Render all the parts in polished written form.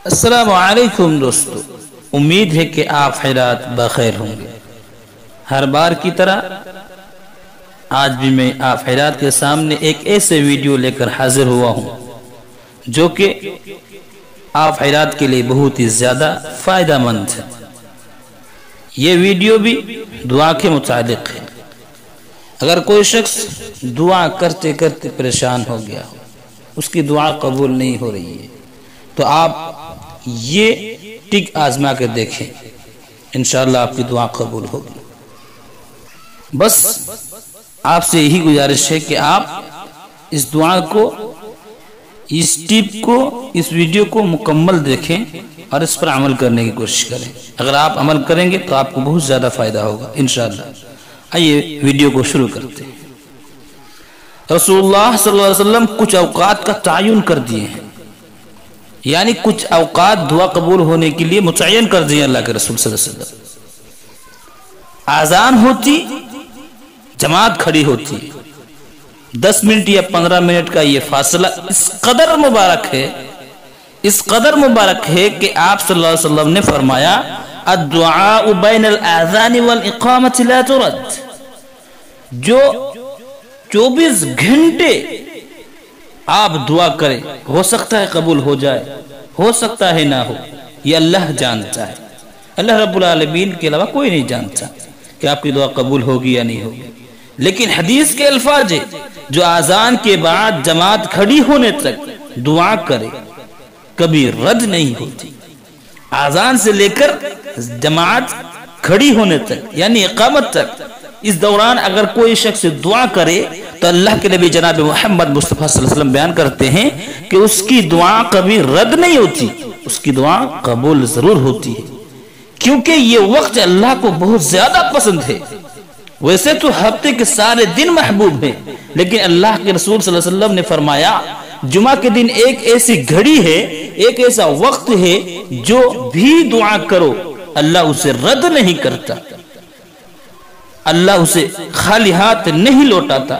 السلام علیکم دوستو، امید ہے کہ آپ حضرات بخیر ہوں گے۔ ہر بار کی طرح آج بھی میں آپ حضرات کے سامنے ایک ایسے ویڈیو لے کر حاضر ہوا ہوں جو کہ آپ حضرات کے لیے بہت ہی زیادہ فائدہ مند ہے۔ یہ ویڈیو بھی دعا کے متعلق ہے۔ اگر کوئی شخص دعا کرتے کرتے پریشان ہو گیا ہو، اس کی دعا قبول نہیں ہو رہی ہے، تو آپ یہ ٹک آزما کر دیکھیں، انشاءاللہ آپ کی دعا قبول ہوگی۔ بس آپ سے یہی گزارش ہے کہ آپ اس دعا کو، اس ٹپ کو، اس ویڈیو کو مکمل دیکھیں اور اس پر عمل کرنے کی کوشش کریں۔ اگر آپ عمل کریں گے تو آپ کو بہت زیادہ فائدہ ہوگا انشاءاللہ۔ آئیے ویڈیو کو شروع کرتے ہیں۔ رسول اللہ صلی اللہ علیہ وسلم کچھ اوقات کا تعین کر دیے ہیں، یعنی کچھ اوقات دعا قبول ہونے کے لیے متعین کر دیے اللہ کے رسول صلی اللہ علیہ وسلم۔ اذان ہوتی، جماعت کھڑی ہوتی، 10 منٹ یا 15 منٹ کا یہ فاصلہ اس قدر مبارک ہے، اس قدر مبارک ہے کہ آپ صلی اللہ علیہ وسلم نے فرمایا الدعاء بین الاذان والاقامت لا ترد۔ جو 24 گھنٹے آپ دعا کریں، ہو سکتا ہے قبول ہو جائے، ہو سکتا ہے نہ ہو، یہ اللہ جانتا ہے۔ اللہ رب العالمین کے علاوہ کوئی نہیں جانتا کہ آپ کی دعا قبول ہوگی یا نہیں ہوگی۔ لیکن حدیث کے الفاظ ہے، جو اذان کے بعد جماعت کھڑی ہونے تک دعا کرے کبھی رد نہیں ہوتی۔ اذان سے لے کر جماعت کھڑی ہونے تک یعنی اقامت تک، اس دوران اگر کوئی شخص دعا کرے تو اللہ کے نبی جناب محمد مصطفیٰ صلی اللہ علیہ وسلم بیان کرتے ہیں کہ اس کی دعا کبھی رد نہیں ہوتی، اس کی دعا قبول ضرور ہوتی ہے، کیونکہ یہ وقت اللہ کو بہت زیادہ پسند ہے۔ ویسے تو ہفتے کے سارے دن محبوب ہیں، لیکن اللہ کے رسول صلی اللہ علیہ وسلم نے فرمایا جمعہ کے دن ایک ایسی گھڑی ہے، ایک ایسا وقت ہے جو بھی دعا کرو اللہ اسے رد نہیں کرتا، اللہ اسے خالی ہاتھ نہیں لوٹاتا۔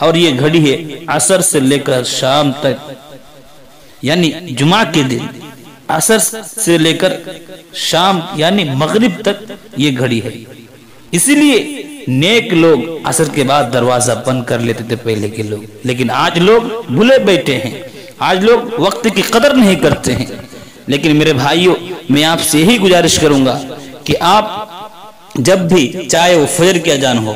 اور یہ گھڑی ہے عصر سے لے کر شام تک، یعنی جمعہ کے دن عصر سے لے کر شام یعنی مغرب تک یہ گھڑی ہے۔ اسی لیے نیک لوگ عصر کے بعد دروازہ بند کر لیتے تھے پہلے کے لوگ، لیکن آج لوگ بھولے بیٹھے ہیں، آج لوگ وقت کی قدر نہیں کرتے ہیں۔ لیکن میرے بھائیوں، میں آپ سے یہی گزارش کروں گا کہ آپ جب بھی، چاہے وہ فجر کی اذان ہو،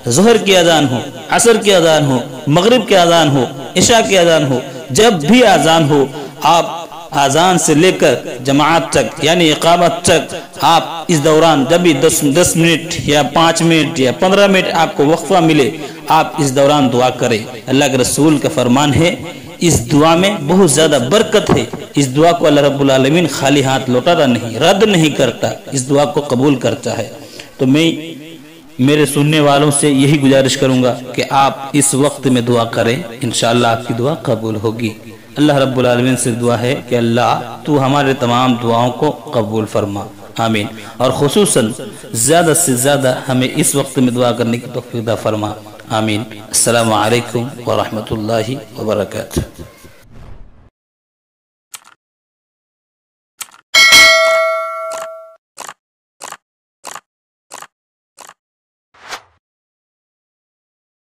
ظہر کی اذان ہو، عصر کی اذان ہو، مغرب کی اذان ہو، عشاء کی اذان ہو، جب بھی اذان ہو، آپ اذان سے لے کر جماعت تک یعنی اقامت تک، آپ اس دوران جب بھی 10 منٹ یا 5 منٹ یا 15 منٹ آپ کو وقفہ ملے، آپ اس دوران دعا کریں۔ اللہ کے رسول کا فرمان ہے، اس دعا میں بہت زیادہ برکت ہے۔ اس دعا کو اللہ رب العالمین خالی ہاتھ لوٹاتا نہیں، رد نہیں کرتا، اس دعا کو قبول کرتا ہے۔ تو میں میرے سننے والوں سے یہی گزارش کروں گا کہ آپ اس وقت میں دعا کریں، انشاءاللہ آپ کی دعا قبول ہوگی۔ اللہ رب العالمین سے دعا ہے کہ اللہ تو ہمارے تمام دعاؤں کو قبول فرما، آمین۔ اور خصوصاً زیادہ سے زیادہ ہمیں اس وقت میں دعا کرنے کی توفیق عطا فرما، آمین۔ السلام علیکم ورحمۃ اللہ وبرکاتہ۔